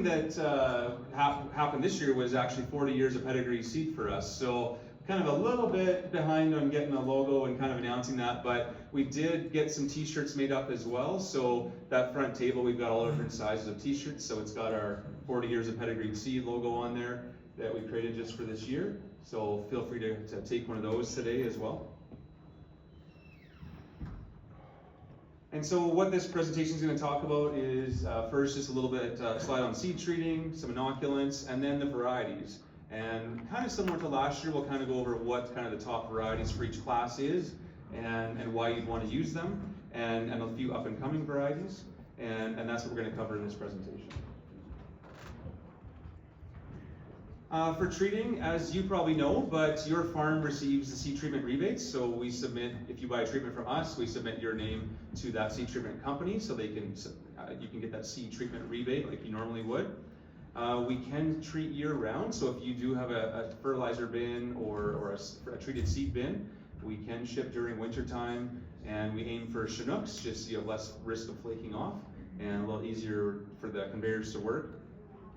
thing that happened this year was actually 40 years of pedigree seed for us. So kind of a little bit behind on getting a logo and kind of announcing that, but we did get some t-shirts made up as well. So that front table, we've got all different sizes of t-shirts. So it's got our 40 years of pedigree seed logo on there that we created just for this year. So feel free to take one of those today as well. And so what this presentation is going to talk about is first just a little bit slide on seed treating, some inoculants, and then the varieties. And kind of similar to last year, we'll kind of go over what kind of the top varieties for each class is and why you'd want to use them, and a few up and coming varieties. And that's what we're going to cover in this presentation. For treating, as you probably know, but your farm receives the seed treatment rebates. So we submit, if you buy a treatment from us, we submit your name to that seed treatment company so they can, you can get that seed treatment rebate like you normally would. We can treat year round, so if you do have a fertilizer bin or a treated seed bin, we can ship during winter time, and we aim for Chinooks, just so you have less risk of flaking off and a little easier for the conveyors to work.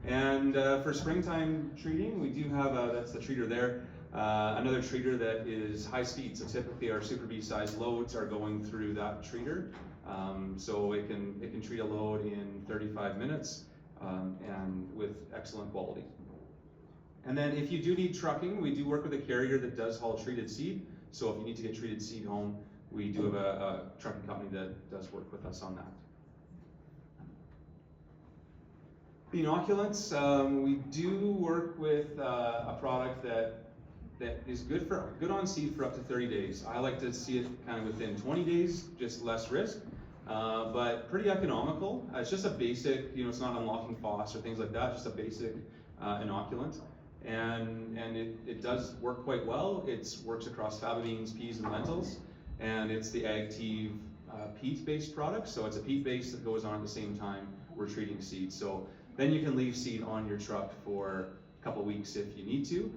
And for springtime treating, we do have, that's the treater there, another treater that is high speed. So typically our Super B size loads are going through that treater. So it can treat a load in 35 minutes and with excellent quality. And then if you do need trucking, we do work with a carrier that does haul treated seed. So if you need to get treated seed home, we do have a trucking company that does work with us on that. The inoculants, we do work with a product that is good on seed for up to 30 days. I like to see it kind of within 20 days, just less risk, but pretty economical. It's just a basic, it's not unlocking phos or things like that, just a basic inoculant. And it does work quite well. It works across faba beans, peas, and lentils, and it's the AgTieve peat-based product. So it's a peat base that goes on at the same time we're treating seed. So then you can leave seed on your truck for a couple weeks if you need to.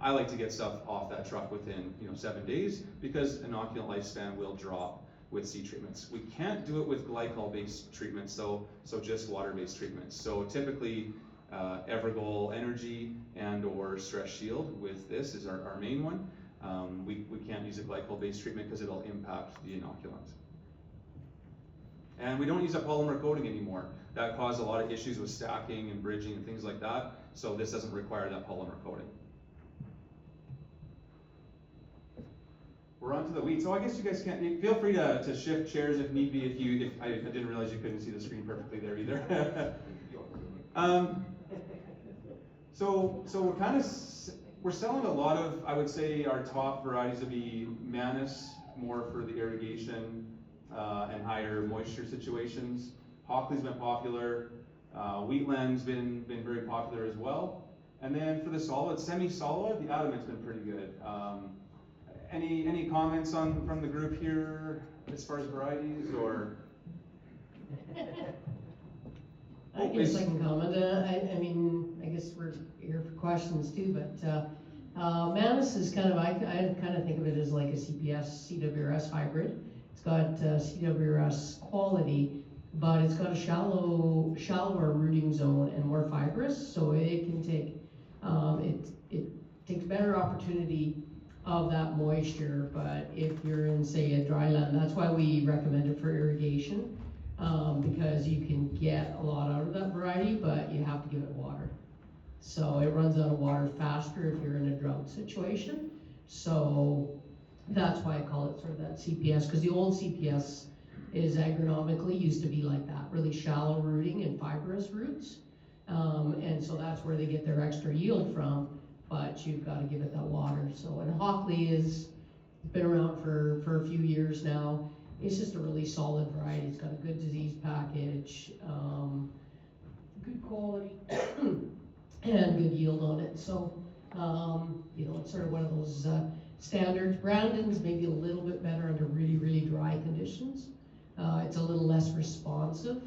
I like to get stuff off that truck within 7 days because inoculant lifespan will drop with seed treatments. We can't do it with glycol-based treatments, so just water-based treatments. So typically Evergoal Energy and or Stress Shield with this is our main one. We can't use a glycol-based treatment because it'll impact the inoculant. And we don't use a polymer coating anymore. That caused a lot of issues with stacking and bridging and things like that. So this doesn't require that polymer coating. We're on to the weeds. So I guess you guys can feel free to shift chairs if need be. If I didn't realize you couldn't see the screen perfectly there either. So we're selling a lot of, I would say, our top varieties would be Manus, more for the irrigation and higher moisture situations. Hockley's been popular. Wheatland's been very popular as well. And then for the solid, semi-solid, the Adamant's been pretty good. Any comments from the group here as far as varieties or? I guess I can comment. I mean, I guess we're here for questions too, but Manus is kind of, I kind of think of it as like a CWRS hybrid. It's got CWRS quality, but it's got a shallower rooting zone and more fibrous, so it can take, it takes better opportunity of that moisture. But if you're in, say, a dry land, that's why we recommend it for irrigation, because you can get a lot out of that variety, but you have to give it water. So it runs out of water faster if you're in a drought situation. So that's why I call it sort of that CPS, because the old CPS is agronomically used to be like that, really shallow rooting and fibrous roots. And so that's where they get their extra yield from, but you've got to give it that water. So, and Hockley has been around for a few years now. It's just a really solid variety. It's got a good disease package, good quality, and good yield on it. So, it's sort of one of those standards. Brandon's maybe a little bit better under really, really dry conditions. It's a little less responsive,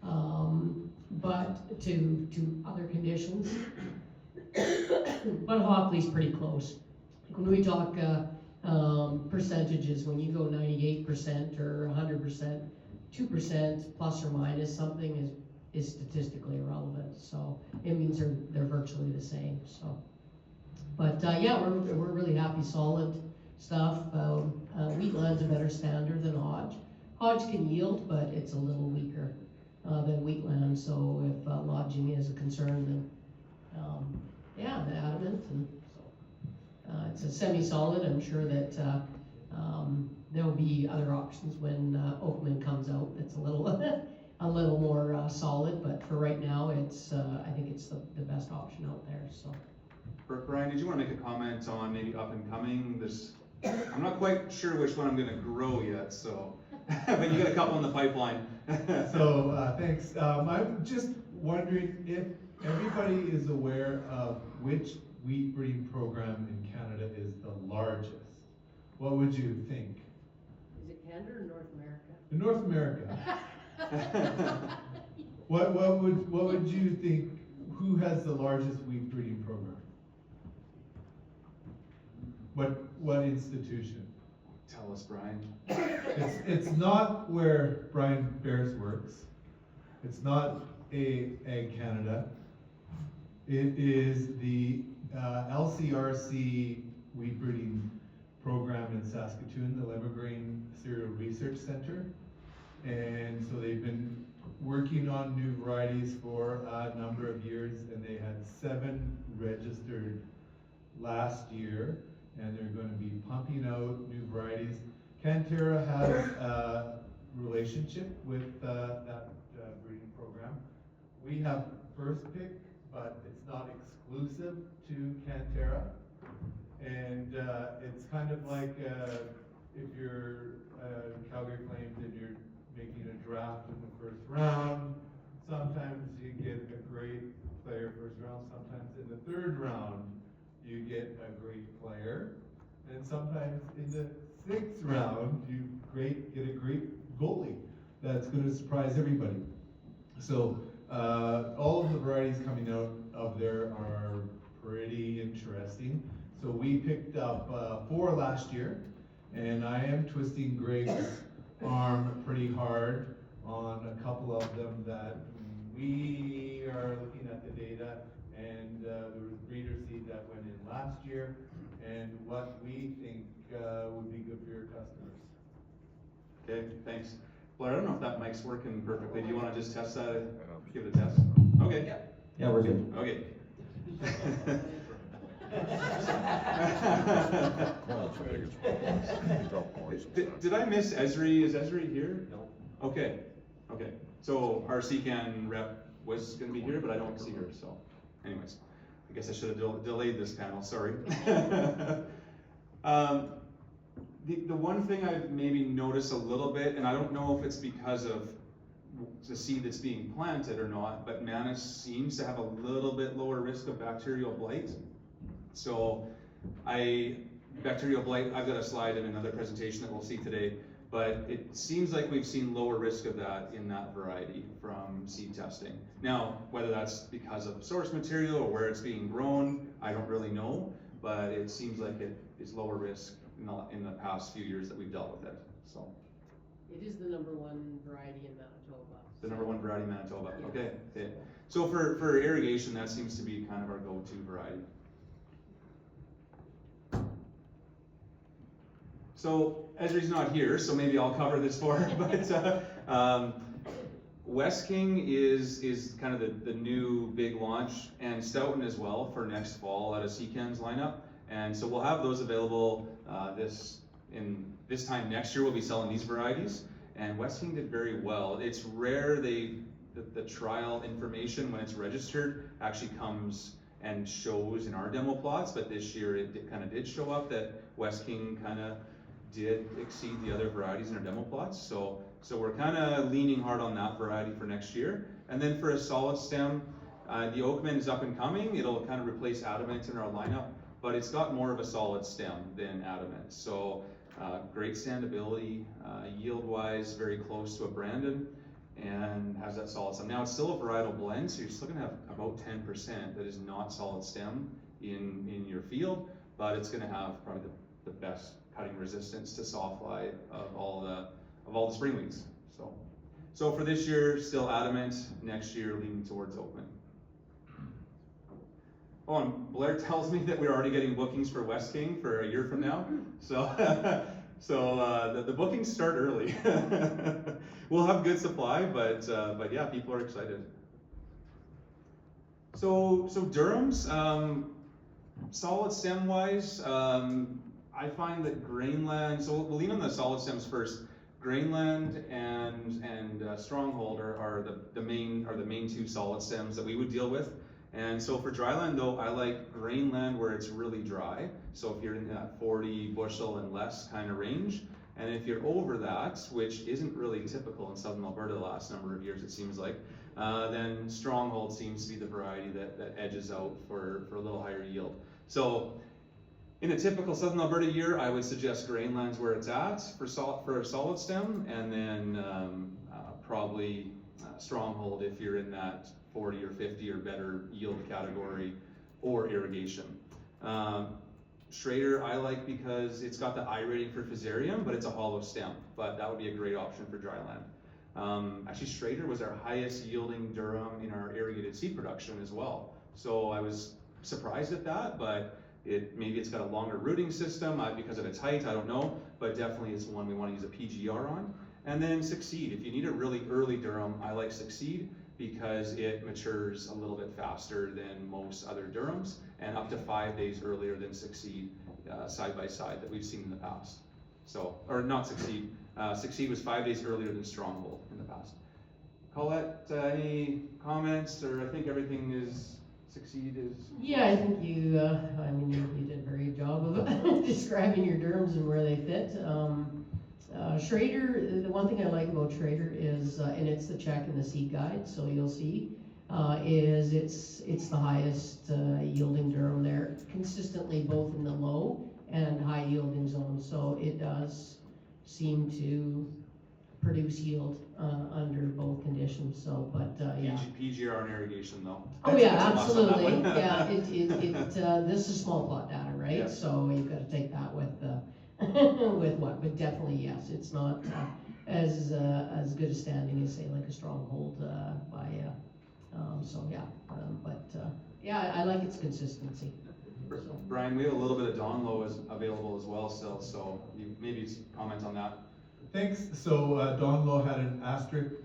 but to other conditions. But Hockley's pretty close. When we talk percentages, when you go 98% or 100%, 2% plus or minus something is is statistically irrelevant, so it means they're virtually the same, so. But, yeah, we're really happy, solid stuff. Wheatland's a better standard than Hodge. Hodge can yield, but it's a little weaker, than Wheatland, so if, lodging is a concern, then, yeah, the adamant, and so. It's a semi-solid, I'm sure that, there'll be other options when, Oakman comes out, that's a little, a little more, solid, but for right now, it's, I think it's the best option out there, so. Brian, did you want to make a comment on maybe up and coming? I'm not quite sure which one I'm gonna grow yet, so, but you got a couple in the pipeline. So, thanks. I'm just wondering if everybody is aware of which wheat breeding program in Canada is the largest. What would you think? Is it Canada or North America? In North America. What would you think? Who has the largest wheat breeding program? What institution? Tell us, Brian. It's not where Brian Bears works. It's not Ag Canada. It is the LCRC wheat breeding program in Saskatoon, the Lemmergrain Cereal Research Center. And so they've been working on new varieties for a number of years, and they had 7 registered last year, and they're going to be pumping out new varieties. Canterra has a relationship with that breeding program. We have first pick, but it's not exclusive to Canterra. And it's kind of like if you're Calgary Flames and you're making a draft in the first round, sometimes you get a great player first round, sometimes in the third round you get a great player, and sometimes in the 6th round you get a great goalie that's going to surprise everybody. So all of the varieties coming out of there are pretty interesting. So we picked up 4 last year, and I am twisting Greg's arm pretty hard on a couple of them that we are looking at the data, and there was breeder seed that went in last year, and what we think would be good for your customers. Okay, thanks. Blair, I don't know if that mic's working perfectly. Do you want to just test that? Give it a test? Okay. Yeah, we're good. Okay. Did I miss Esri? Is Esri here? No. Okay, okay. So our CCAN rep was gonna be here, but I don't see her, so anyways. I guess I should have delayed this panel, sorry. The one thing I've maybe noticed a little bit, and I don't know if it's because of the seed that's being planted or not, but Manus seems to have a little bit lower risk of bacterial blight. So bacterial blight, I've got a slide in another presentation that we'll see today, but it seems like we've seen lower risk of that in that variety from seed testing. Now, whether that's because of source material or where it's being grown, I don't really know, but it seems like it is lower risk in the past few years that we've dealt with it, so. It is the #1 variety in Manitoba. The #1 variety in Manitoba, Yeah. okay. So for irrigation, that seems to be kind of our go-to variety. So Esri's not here, so maybe I'll cover this for her, but West King is kind of the new big launch, and Stoughton as well for next fall out of CCAN's lineup. And so we'll have those available this time next year. We'll be selling these varieties, and West King did very well. It's rare the trial information when it's registered actually comes and shows in our demo plots, but this year it kind of did show up that West King kind of did exceed the other varieties in our demo plots. So we're kind of leaning hard on that variety for next year. And then for a solid stem, the Oakman is up and coming. It'll kind of replace Adamant in our lineup, but it's got more of a solid stem than Adamant. So great standability, yield-wise, very close to a Brandon, and has that solid stem. Now it's still a varietal blend, so you're still gonna have about 10% that is not solid stem in your field, but it's gonna have probably the best cutting resistance to sawfly of all the spring weeds. So So for this year, still adamant, next year leaning towards open. Oh, and Blair tells me that we're already getting bookings for West King for a year from now. So, the bookings start early. We'll have good supply, but yeah, people are excited. So Durham's, solid stem wise, I find that Grainland, so we'll lean on the solid stems first. Grainland and Stronghold are the main two solid stems that we would deal with. And so for dryland though, I like Grainland where it's really dry. So if you're in that 40 bushel and less kind of range, and if you're over that, which isn't really typical in southern Alberta the last number of years it seems like, then Stronghold seems to be the variety that edges out for a little higher yield. So in a typical southern Alberta year, I would suggest Grainland's where it's at for a solid stem, and then probably Stronghold if you're in that 40 or 50 or better yield category, or irrigation. Schrader I like because it's got the I rating for Fusarium, but it's a hollow stem, but that would be a great option for dryland. Actually Schrader was our highest yielding durum in our irrigated seed production as well. So I was surprised at that, but maybe it's got a longer rooting system because of its height, I don't know, but definitely it's one we want to use a PGR on. And then Succeed, if you need a really early durum, I like Succeed because it matures a little bit faster than most other durums and up to 5 days earlier than Succeed side by side that we've seen in the past. So, or not Succeed, Succeed was 5 days earlier than Stronghold in the past. Colette, any comments, or I think everything is Succeed is? Yeah, I think you did a very good job of describing your durums and where they fit. Schrader, the one thing I like about Schrader is, and it's the check in the seed guide, so you'll see, is it's the highest yielding durum there, consistently both in the low and high yielding zones. So it does seem to produce yield under both conditions. So, but yeah. PGR and irrigation though. Oh yeah, absolutely. Yeah, this is small plot data, right? Yeah. So you've got to take that with with what? But definitely yes, it's not as good a standing as say like a Stronghold by so yeah, yeah, I like its consistency. So. Brian, we have a little bit of Donlow available as well still, so you maybe comment on that. Thanks. So Donlow had an asterisk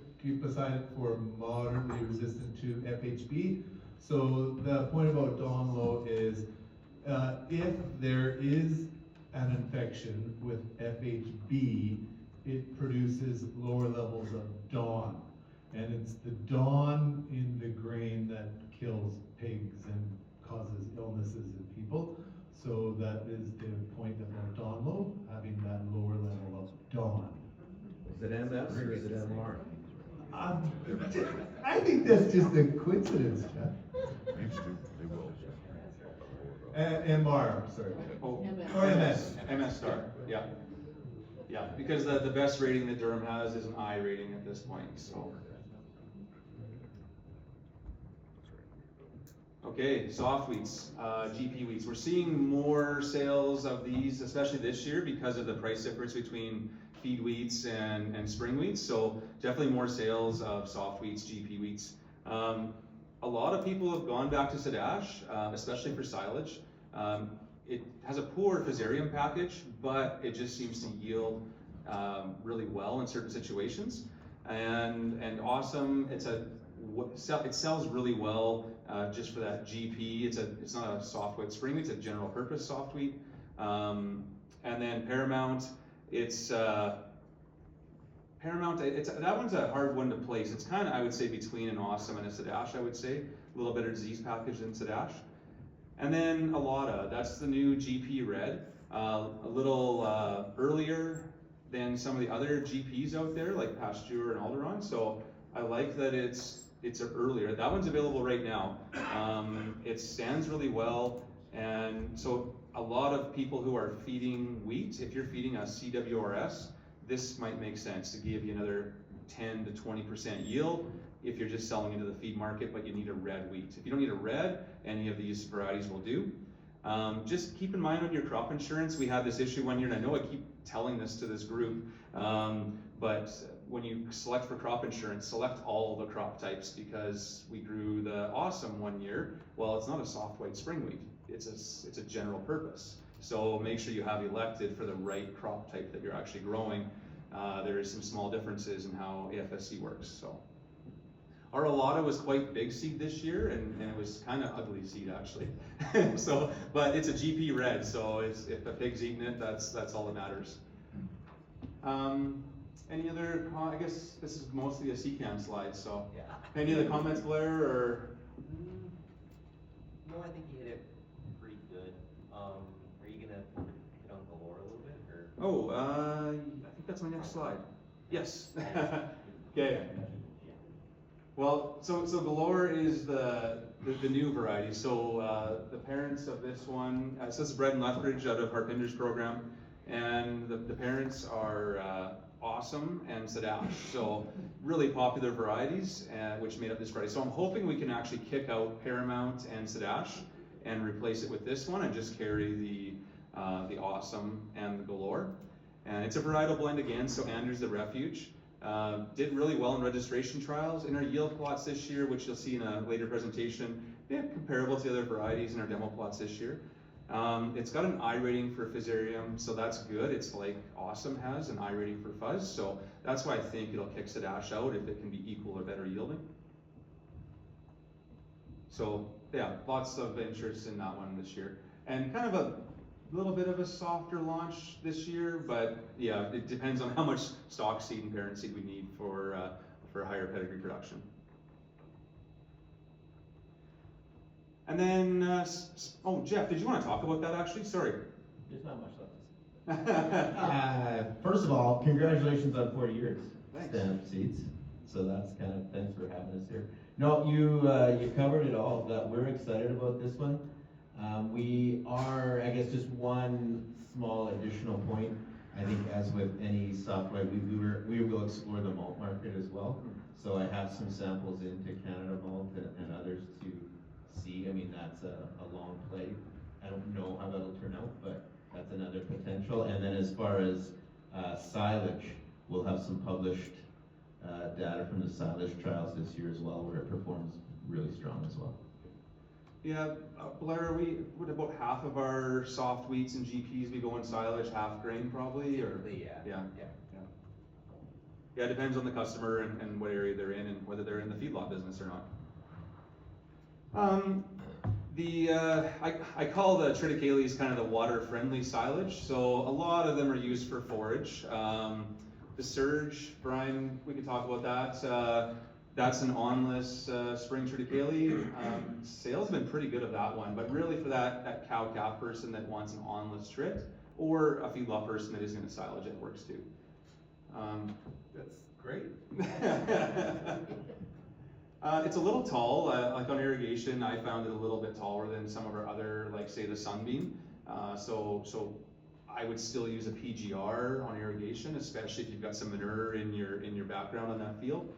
beside it for moderately resistant to FHB. So the point about Donlow is if there is an infection with FHB, it produces lower levels of DON. And it's the DON in the grain that kills pigs and causes illnesses in people. So that is the point about Donlow, having that lower level of DON. Is it MS or is it MR? I think that's just a coincidence, Jeff. MR, sorry. Oh, Or MS. MS star, yeah. Yeah, because the best rating that Durham has is an I rating at this point, so. Okay, soft wheats, GP wheats. We're seeing more sales of these, especially this year, because of the price difference between feed wheats and spring wheats. So definitely more sales of soft wheats, GP wheats. A lot of people have gone back to Sadash, especially for silage. It has a poor Fusarium package, but it just seems to yield really well in certain situations. And awesome, it sells really well just for that GP. It's not a soft wheat spring wheat, it's a general purpose soft wheat. And then Paramount, Paramount, that one's a hard one to place. It's kind of, I would say, between an Awesome and a Sadash, I would say. A little better disease package than Sadash. And then Alada, that's the new GP red. A little earlier than some of the other GPs out there, like Pasteur and Alderon. So I like that it's earlier. That one's available right now. It stands really well. And so a lot of people who are feeding wheat, if you're feeding a CWRS, this might make sense to give you another 10 to 20% yield if you're just selling into the feed market, but you need a red wheat. If you don't need a red, any of these varieties will do. Just keep in mind on your crop insurance, we had this issue one year, and I know I keep telling this to this group, but when you select for crop insurance, select all the crop types, because we grew the Awesome one year. Well, it's not a soft white spring wheat, it's a general purpose. So make sure you have elected for the right crop type that you're actually growing. There is some small differences in how AFSC works, so. Our Alata was quite big seed this year, and it was kind of ugly seed actually. So, but it's a GP red, so if a pig's eating it, that's all that matters. Any other, I guess this is mostly a CCAM slide, so. Yeah. Any other comments, Blair, or? No, I think you hit it pretty good. Are you gonna hit on Galore a little bit, or? Oh, I think that's my next slide. Yes. Okay. Well, so Galore is the new variety. So the parents of this one, so this is bred in Lethbridge out of Harpinder's program, and the parents are Awesome and Sadash. So really popular varieties, which made up this variety. So I'm hoping we can actually kick out Paramount and Sadash and replace it with this one and just carry the Awesome and the Galore. And it's a varietal blend again, so Andrew's the refuge. Did really well in registration trials. In our yield plots this year, which you'll see in a later presentation, they're comparable to the other varieties in our demo plots this year. It's got an I rating for Fusarium, so that's good. It's like Awesome has an I rating for Fuzz, so that's why I think it'll kick Sadash out if it can be equal or better yielding. So yeah, lots of interest in that one this year. And kind of a little bit of a softer launch this year, but yeah, it depends on how much stock seed and parent seed we need for higher pedigree production. And then, oh, Jeff, did you want to talk about that actually? Sorry. There's not much left to say. First of all, congratulations on 40 years. Thanks. Stand-up seats. So that's kind of, thanks for having us here. No, you covered it all. That we're excited about this one. We are, I guess, just one small additional point. I think as with any software, we will explore the malt market as well. So I have some samples into Canada Malt and others to see. I mean, that's a long play. I don't know how that'll turn out, but that's another potential. And then as far as silage, we'll have some published data from the silage trials this year as well, where it performs really strong as well. Yeah, Blair, would about half of our soft wheats and GPs be going silage, half grain probably, or? Yeah. Yeah, it depends on the customer and what area they're in and whether they're in the feedlot business or not. I call the triticales kind of the water-friendly silage, so a lot of them are used for forage. The Surge, Brian, we could talk about that. That's an onless spring triticale. Sales have been pretty good of that one, but really for that cow-calf person that wants an onless trit, or a feedlot person that is going to silage, it works too. That's great. It's a little tall, like on irrigation, I found it a little bit taller than some of our other, like say the Sunbeam. So I would still use a PGR on irrigation, especially if you've got some manure in your background on that field.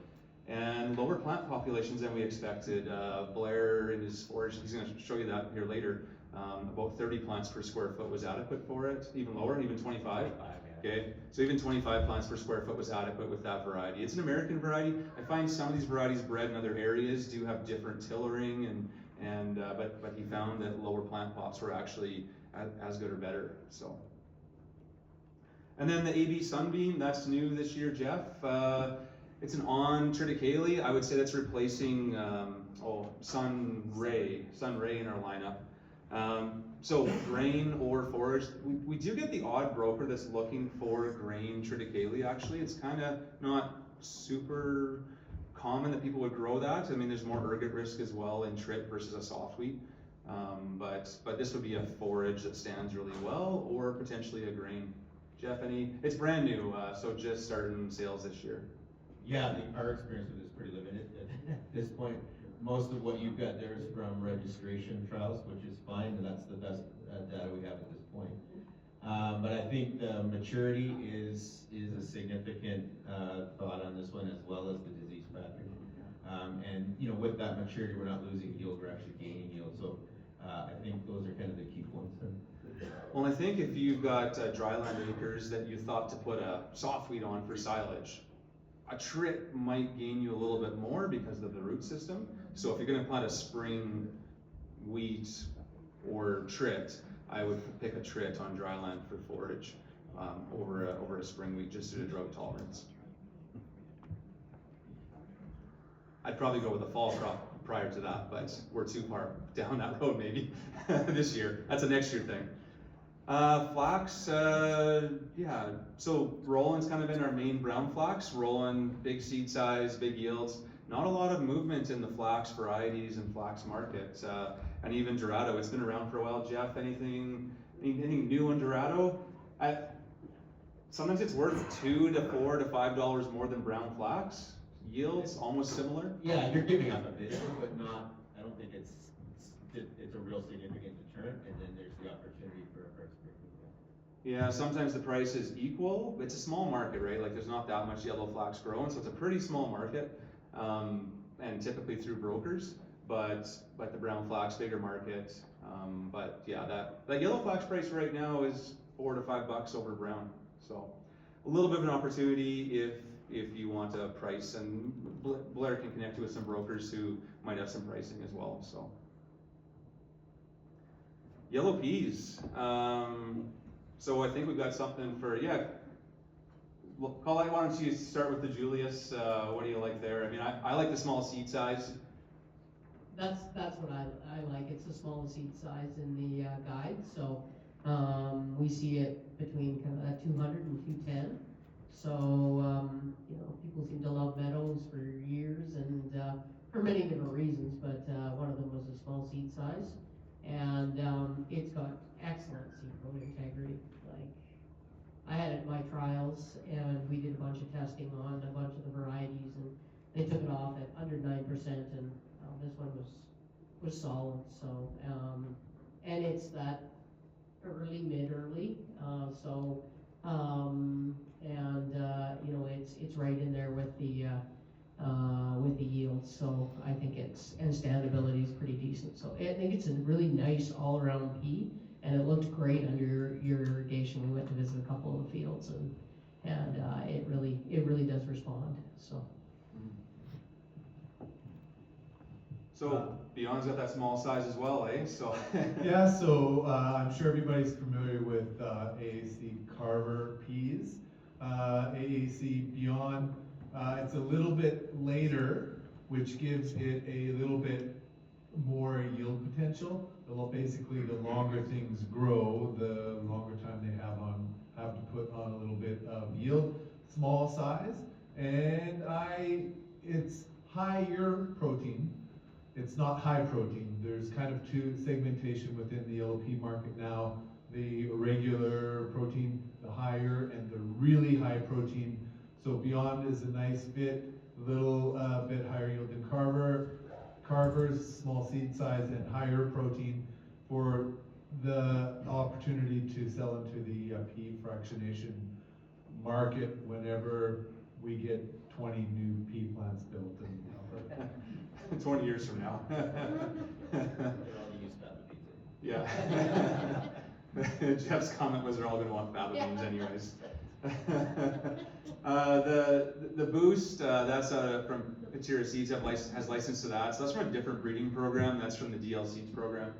And lower plant populations than we expected. Blair in his forage, he's going to show you that here later. About 30 plants per square foot was adequate for it, even lower, even 25. Okay, so even 25 plants per square foot was adequate with that variety. It's an American variety. I find some of these varieties bred in other areas do have different tillering, but he found that lower plant pops were actually as good or better. So, and then the AB Sunbeam, that's new this year, Jeff. It's an on triticale. I would say that's replacing Sun Ray in our lineup. So grain or forage, we do get the odd broker that's looking for grain triticale actually. It's kind of not super common that people would grow that. I mean, there's more ergot risk as well in trit versus a soft wheat. But this would be a forage that stands really well, or potentially a grain. Jeff, it's brand new, so just starting sales this year. Yeah, our experience with it is pretty limited at this point. Most of what you've got there is from registration trials, which is fine, and that's the best data we have at this point. But I think the maturity is a significant thought on this one, as well as the disease factor. And with that maturity, we're not losing yield, we're actually gaining yield. So I think those are kind of the key points there. Well, I think if you've got dryland acres that you thought to put a soft wheat on for silage, a trit might gain you a little bit more because of the root system. So if you're gonna plant a spring wheat or trit, I would pick a trit on dry land for forage, over a spring wheat, just due to drought tolerance. I'd probably go with a fall crop prior to that, but we're too far down that road maybe this year. That's a next year thing. Flax, yeah, so Roland's kind of been our main brown flax. Roland, big seed size, big yields. Not a lot of movement in the flax varieties and flax market, and even Dorado. It's been around for a while. Jeff, anything new on Dorado? Sometimes it's worth $2 to $4 to $5 more than brown flax. Yields almost similar. Yeah, you're giving up a bit, but not, I don't think it's a real significant deterrent, and then there's the opportunity for a price break as well. Yeah, sometimes the price is equal. It's a small market, right? Like there's not that much yellow flax growing, so it's a pretty small market, and typically through brokers. But the brown flax, bigger market. But yeah, that yellow flax price right now is $4 to $5 over brown. So a little bit of an opportunity if you want a price, and Blair can connect you with some brokers who might have some pricing as well. So yellow peas. So I think we've got something for, yeah. Colette, why don't you start with the Julius? What do you like there? I mean, I like the small seed size. That's what I like. It's the smallest seed size in the guide, so we see it between kind of that 200 and 210. So you know, people seem to love meadows for years, and for many different reasons, but one of them was a small seed size, and it's got excellent seed coat integrity. Like, I had it in my trials, and we did a bunch of testing on a bunch of the varieties, and they took it off at under 9%, and this one was solid. So and it's that mid-early, so you know, it's right in there with the yields. So I think and standability is pretty decent. So I think it's a really nice all-around pea, and it looked great under your irrigation. We went to visit a couple of the fields, and it really does respond. So Beyond's got that small size as well, eh? So Yeah, so I'm sure everybody's familiar with AAC Carver peas. AAC Beyond, it's a little bit later, which gives it a little bit more yield potential. Basically, the longer things grow, the longer time they have to put on a little bit of yield. Small size, and it's higher protein. It's not high protein. There's kind of two segmentation within the yellow pea market now. The regular protein, the higher, and the really high protein. So Beyond is a nice fit, little bit higher yield than Carver. Carver's small seed size and higher protein for the opportunity to sell into the pea fractionation market whenever we get 20 new pea plants built in Alberta. 20 years from now. Yeah. Jeff's comment was they're all gonna want faba beans anyways. The Boost, that's from Patira Seeds, has license to that. So that's from a different breeding program. That's from the DL Seeds program.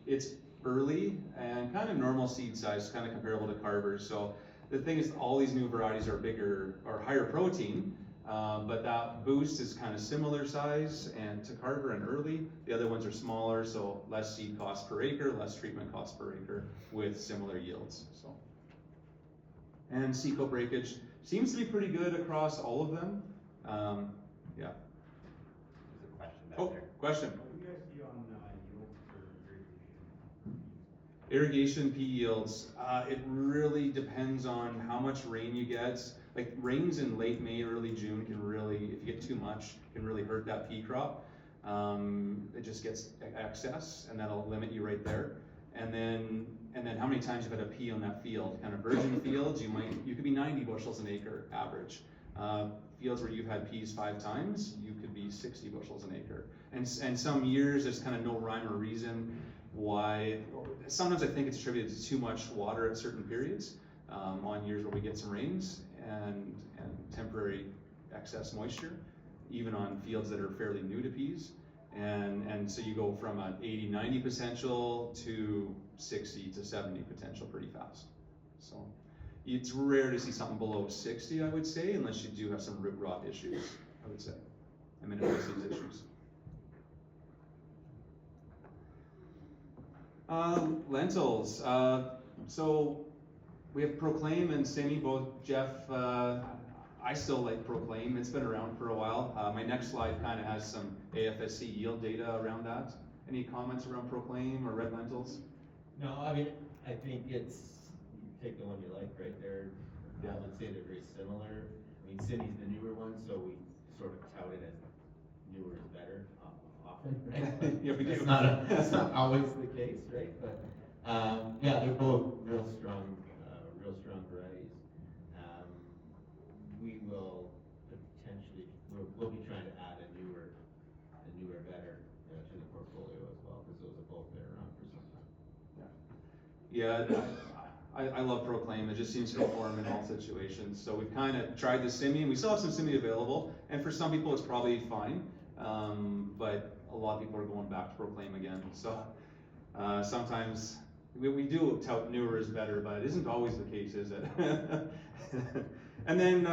It's early and kind of normal seed size, kind of comparable to Carver's. So the thing is, all these new varieties are bigger or higher protein. But that Boost is kind of similar size and to Carver and early. The other ones are smaller, so less seed cost per acre, less treatment cost per acre with similar yields. So, and seed coat breakage seems to be pretty good across all of them. Yeah. There's a question back Oh, there. question. What do you guys see on yields for irrigation? Irrigation pea yields. It really depends on how much rain you get. Like rains in late May, early June can really, if you get too much, can really hurt that pea crop. It just gets excess, and that'll limit you right there. And then how many times you've had a pea on that field? Kind of virgin fields, you could be 90 bushels an acre average. Fields where you've had peas 5 times, you could be 60 bushels an acre. And some years there's kind of no rhyme or reason why. Sometimes I think it's attributed to too much water at certain periods on years where we get some rains, and temporary excess moisture, even on fields that are fairly new to peas. And so you go from an 80-90 potential to 60 to 70 potential pretty fast. So it's rare to see something below 60, I would say, unless you do have some root rot issues, I would say, and mineral disease issues. Lentils. So we have Proclaim and Simi, both. Jeff, I still like Proclaim. It's been around for a while. My next slide kind of has some AFSC yield data around that. Any comments around Proclaim or red lentils? No, I mean, I think it's, you take the one you like right there. I would say they're very similar. I mean, Simi's the newer one, so we sort of tout it as newer is better often, right? Yeah, we do. That's not always the case, right? But, yeah, they're both real strong varieties. We will potentially, we'll be trying to add a newer better to the portfolio as well, because those have both been around for some time. Yeah, I love Proclaim. It just seems to perform in all situations. So we've kind of tried the Simi, and we still have some Simi available. And for some people, it's probably fine. But a lot of people are going back to Proclaim again. So sometimes we do tout newer is better, but it isn't always the case, is it? And then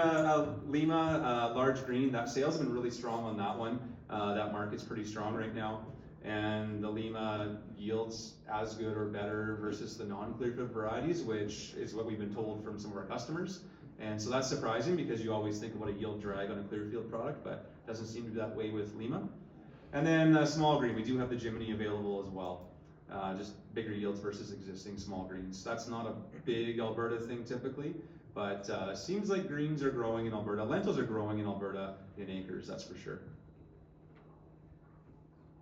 Lima, large green, that sales have been really strong on that one. That market's pretty strong right now. And the Lima yields as good or better versus the non-clearfield varieties, which is what we've been told from some of our customers. And so that's surprising because you always think about a yield drag on a clearfield product, but it doesn't seem to be that way with Lima. And then small green, we do have the Jiminy available as well. Just bigger yields versus existing small greens. That's not a big Alberta thing typically, but seems like greens are growing in Alberta. Lentils are growing in Alberta in acres, that's for sure.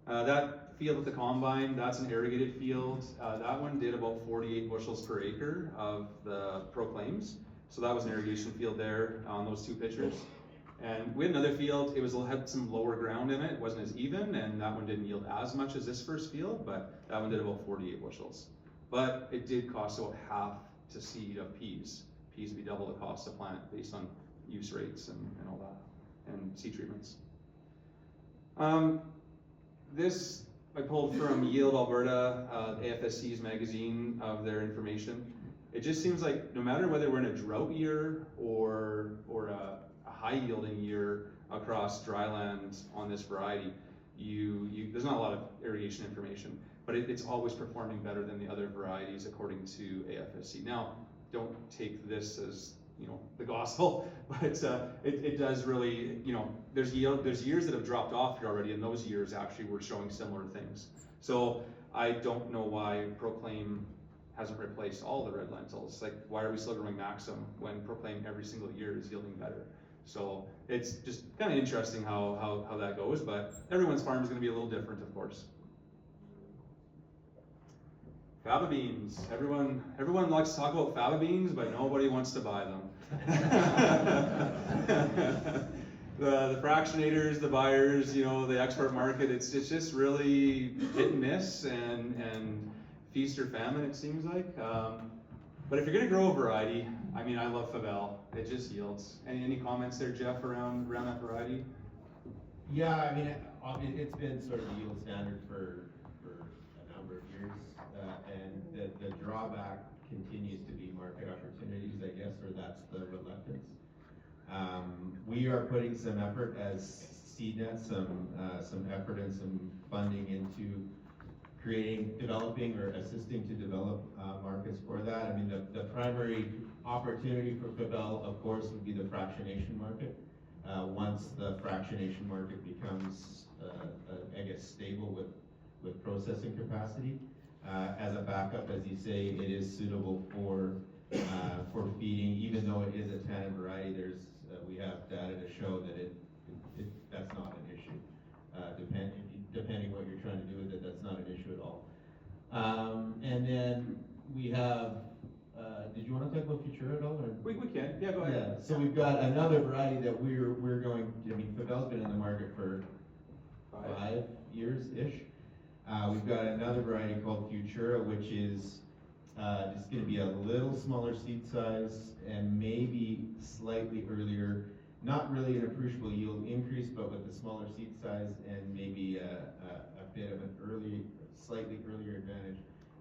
That field with the combine, that's an irrigated field. That one did about 48 bushels per acre of the Proclaims. So that was an irrigation field there on those two pictures. And we had another field, had some lower ground in it, it wasn't as even, and that one didn't yield as much as this first field, but that one did about 48 bushels. But it did cost about half to seed of peas. Peas would be double the cost to plant based on use rates and all that, and seed treatments. This I pulled from Yield Alberta, AFSC's magazine of their information. It just seems like no matter whether we're in a drought year or a high yielding year across dry land on this variety, there's not a lot of irrigation information, but it's always performing better than the other varieties according to AFSC. Now, don't take this as the gospel, but it does really, there's years that have dropped off here already, and those years actually were showing similar things. So I don't know why Proclaim hasn't replaced all the red lentils. Like, why are we still growing Maxim when Proclaim every single year is yielding better? So it's just kind of interesting how that goes, but everyone's farm is going to be a little different, of course. Faba beans. Everyone likes to talk about faba beans, but nobody wants to buy them. The fractionators, the buyers, the export market, it's just really hit and miss and feast or famine, it seems like. But if you're gonna grow a variety, I mean, I love Favel. It just yields. Any comments there, Jeff, around that variety? Yeah, I mean, it's been sort of the yield standard for a number of years, and the drawback continues to be market opportunities, I guess, or that's the reluctance. We are putting some effort as CNET, some effort and some funding into developing or assisting to develop markets for that. I mean, the primary opportunity for Favel, of course, would be the fractionation market. Once the fractionation market becomes, I guess, stable with processing capacity. As a backup, as you say, it is suitable for feeding, even though it is a tannin variety. We have data to show that that's not an issue. Depending what you're trying to do with it, that's not an issue at all. And then we have, did you want to talk about Futura at all? Or? We can, yeah, go ahead. Yeah, so we've got another variety that we're going, Favel's been in the market for 5 years-ish. We've got another variety called Futura, which is just going to be a little smaller seed size and maybe slightly earlier not really an appreciable yield increase, but with the smaller seed size and maybe a bit of an slightly earlier advantage,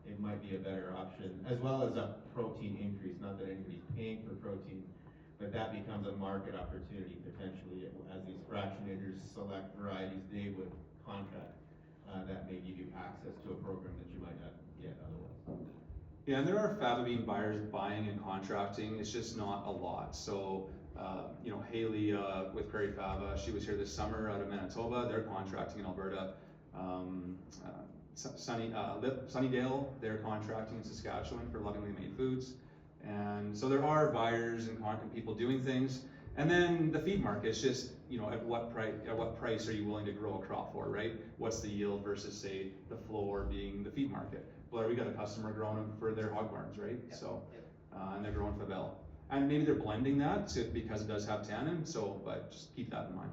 it might be a better option, as well as a protein increase, not that anybody's paying for protein, but that becomes a market opportunity potentially as these fractionators select varieties they would contract, that may give you access to a program that you might not get otherwise. Yeah, and there are faba bean buyers buying and contracting, it's just not a lot. So, you know, Haley with Prairie Faba, she was here this summer out of Manitoba, they're contracting in Alberta. Sunnydale, they're contracting in Saskatchewan for Lovingly Made Foods. And so there are buyers and people doing things. And then the feed market, it's just, you know, at what price are you willing to grow a crop for, right? What's the yield versus, say, the floor being the feed market? Well, we got a customer growing them for their hog barns, right? Yep, So, yep. and they're growing Favel. And maybe they're blending that because it does have tannin, so, but just keep that in mind.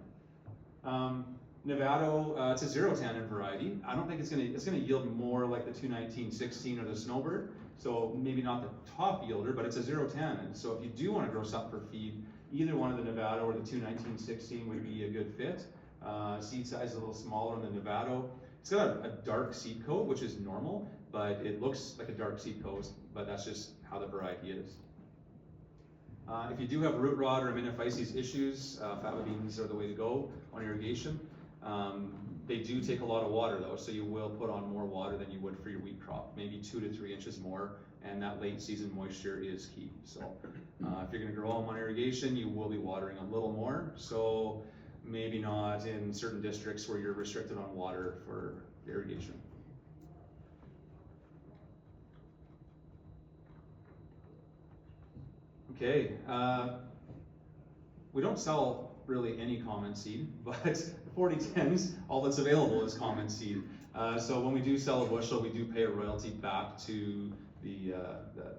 Nevado, it's a zero tannin variety. I don't think it's gonna yield more like the 219-16 or the Snowbird. So maybe not the top yielder, but it's a zero tannin. So if you do wanna grow something for feed, either one of the Nevado or the 219-16 would be a good fit. Seed size is a little smaller on the Nevado. It's got a dark seed coat, which is normal, but it looks like a dark seed coat, but that's just how the variety is. If you do have root rot or aminophyces issues, faba beans are the way to go on irrigation. They do take a lot of water though, so you will put on more water than you would for your wheat crop, maybe 2 to 3 inches more, and that late season moisture is key. So if you're gonna grow them on irrigation, you will be watering a little more, so maybe not in certain districts where you're restricted on water for irrigation. Okay, we don't sell really any common seed, but the 4010s, all that's available is common seed. So when we do sell a bushel, we do pay a royalty back to the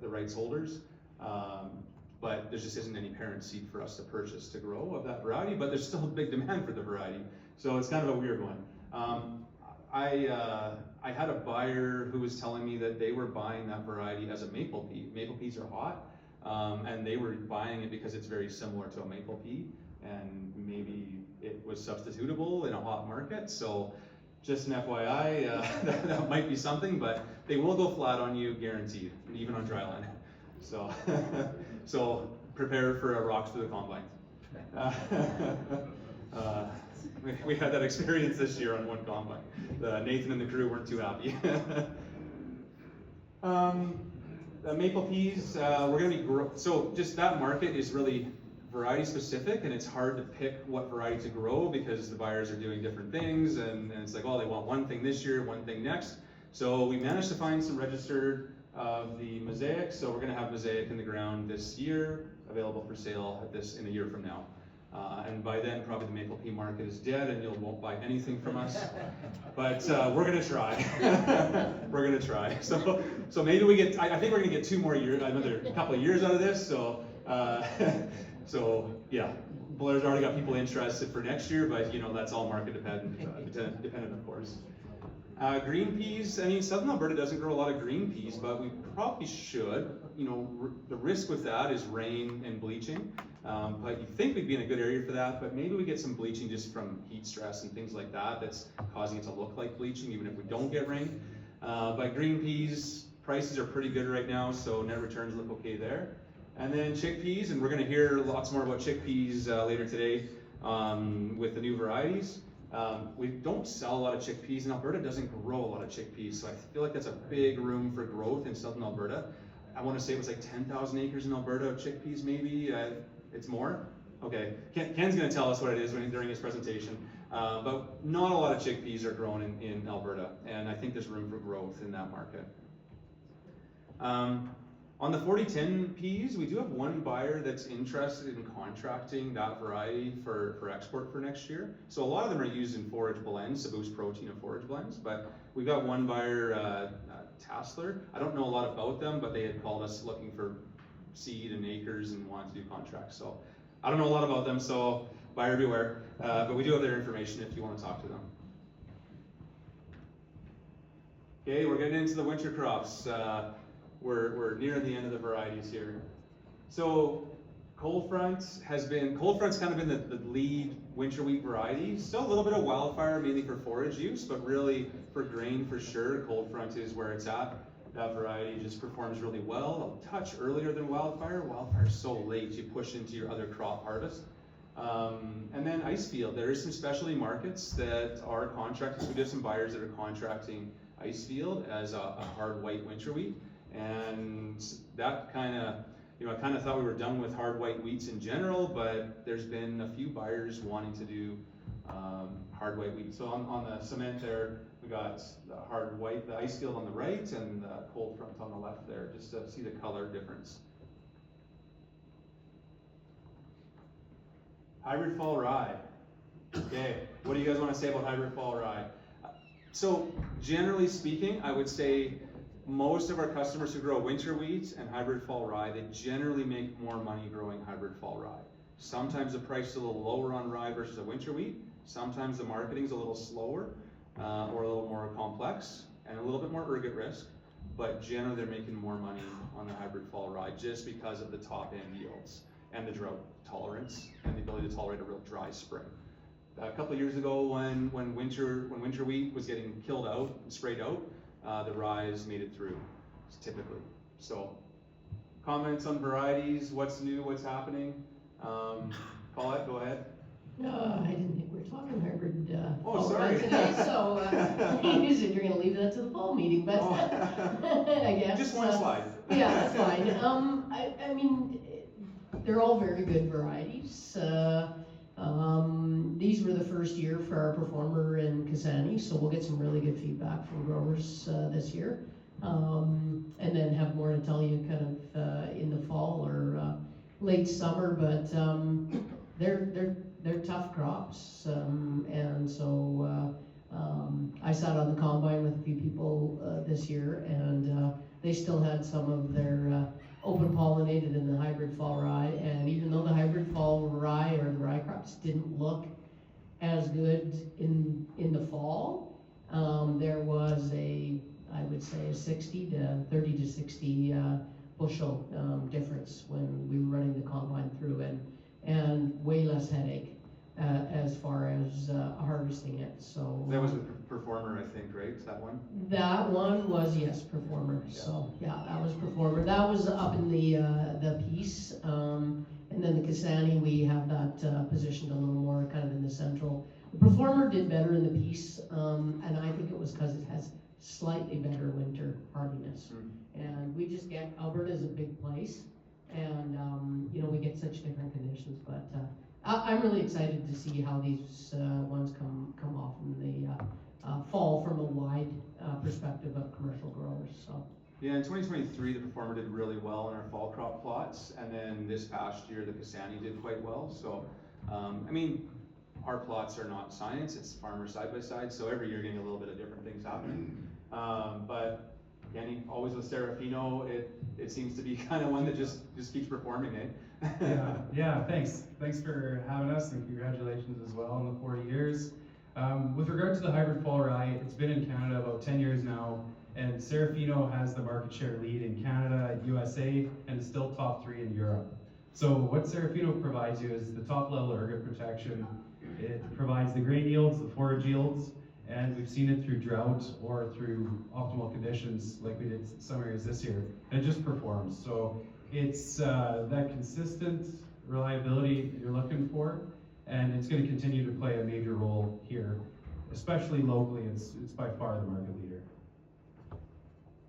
rights holders. But there just isn't any parent seed for us to purchase to grow of that variety, but there's still a big demand for the variety. So it's kind of a weird one. I had a buyer who was telling me that they were buying that variety as a maple pea. Maple peas are hot, and they were buying it because it's very similar to a maple pea, and maybe it was substitutable in a hot market. So just an FYI, that might be something, but they will go flat on you, guaranteed, even on dry land. So, so prepare for a rocks through the combine. We had that experience this year on one combine. Nathan and the crew weren't too happy. Maple peas, we're gonna be so just that market is really variety specific, and it's hard to pick what variety to grow because the buyers are doing different things, and it's like, oh, they want one thing this year, one thing next. So we managed to find some registered of the Mosaic, so we're gonna have Mosaic in the ground this year, available for sale in a year from now. And by then, probably the maple pea market is dead and you won't buy anything from us. But we're gonna try. We're gonna try. So maybe we get, I think we're gonna get 2 more years, another couple of years out of this, so so yeah, Blair's already got people interested for next year, but you know, that's all market dependent of course. Green peas, I mean, Southern Alberta doesn't grow a lot of green peas, but we probably should. You know, the risk with that is rain and bleaching. But you think we'd be in a good area for that, but maybe we get some bleaching just from heat stress and things like that that's causing it to look like bleaching, even if we don't get rain. But green peas, prices are pretty good right now, so net returns look okay there. And then chickpeas, and we're gonna hear lots more about chickpeas later today with the new varieties. We don't sell a lot of chickpeas, and Alberta doesn't grow a lot of chickpeas, so I feel like that's a big room for growth in Southern Alberta. I want to say it was like 10,000 acres in Alberta of chickpeas, maybe. It's more? Okay, Ken's going to tell us what it is during his presentation. But not a lot of chickpeas are grown in Alberta, and I think there's room for growth in that market. On the 4010 peas, we do have one buyer that's interested in contracting that variety for export for next year. So a lot of them are used in forage blends to boost protein and forage blends, but we've got one buyer, Tassler. I don't know a lot about them, but they had called us looking for seed and acres and wanted to do contracts. So I don't know a lot about them, so buyer beware. But we do have their information if you want to talk to them. Okay, we're getting into the winter crops. We're near the end of the varieties here. So Cold Front's kind of been the lead winter wheat variety. Still a little bit of Wildfire, mainly for forage use, but really for grain for sure, Cold Front is where it's at. That variety just performs really well, a touch earlier than Wildfire. Wildfire's so late, you push into your other crop harvest. And then Icefield, there is some specialty markets that are contracted. We do have some buyers that are contracting Icefield as a hard white winter wheat. And that kind of, I kind of thought we were done with hard white wheats in general, but there's been a few buyers wanting to do hard white wheat. So on the cement there, we got the hard white, the Icefield on the right, and the Cold Front on the left there, just to see the color difference. Hybrid fall rye. Okay, what do you guys want to say about hybrid fall rye? So generally speaking, I would say most of our customers who grow winter wheat and hybrid fall rye, they generally make more money growing hybrid fall rye. Sometimes the price is a little lower on rye versus a winter wheat. Sometimes the marketing's a little slower or a little more complex and a little bit more ergot risk. But generally they're making more money on the hybrid fall rye just because of the top end yields and the drought tolerance and the ability to tolerate a real dry spring. A couple of years ago when winter wheat was getting killed out, sprayed out, the rye's made it through, typically. So, comments on varieties, what's new, what's happening? Paulette, go ahead. I didn't think we were talking hybrid, Oh, fall sorry. rye today, so, you said you're gonna leave that to the fall meeting, but, I guess. Just one slide. Yeah, that's fine. I mean, they're all very good varieties. These were the first year for our Performer in Kasani, so we'll get some really good feedback from growers this year. And then have more to tell you kind of in the fall or late summer, but they're tough crops. And so I sat on the combine with a few people this year, and they still had some of their open pollinated in the hybrid fall rye, and even though the hybrid fall rye or the rye crops didn't look as good in the fall, there was I would say a 30 to 60 bushel difference when we were running the combine through, and way less headache as far as harvesting it. So That was with Performer, I think, right? That one? that one was, yes, Performer. Yeah. So yeah, that was Performer. That was up in the Peace, and then the Kasani, we have that positioned a little more kind of in the central. The Performer did better in the Peace, and I think it was because it has slightly better winter hardiness. And we just get, Alberta's a big place, and we get such different conditions, but I'm really excited to see how these ones come off in the fall from a wide perspective of commercial growers. So Yeah, in 2023, the Performer did really well in our fall crop plots, and then this past year, the Kasani did quite well. So, I mean, our plots are not science, it's farmer side by side, so every year you're getting a little bit of different things happening. But again, always with Serafino, it seems to be kind of one that just keeps performing, eh? Yeah, thanks. Thanks for having us, and congratulations as well on the 40 years. With regard to the hybrid fall rye, it's been in Canada about 10 years now, and Serafino has the market share lead in Canada, USA, and is still top 3 in Europe. So what Serafino provides you is the top level ergot protection. It provides the grain yields, the forage yields, and we've seen it through drought or through optimal conditions like we did some areas this year, and it just performs. So it's that consistent reliability you're looking for, and it's going to continue to play a major role here, especially locally. It's by far the market leader.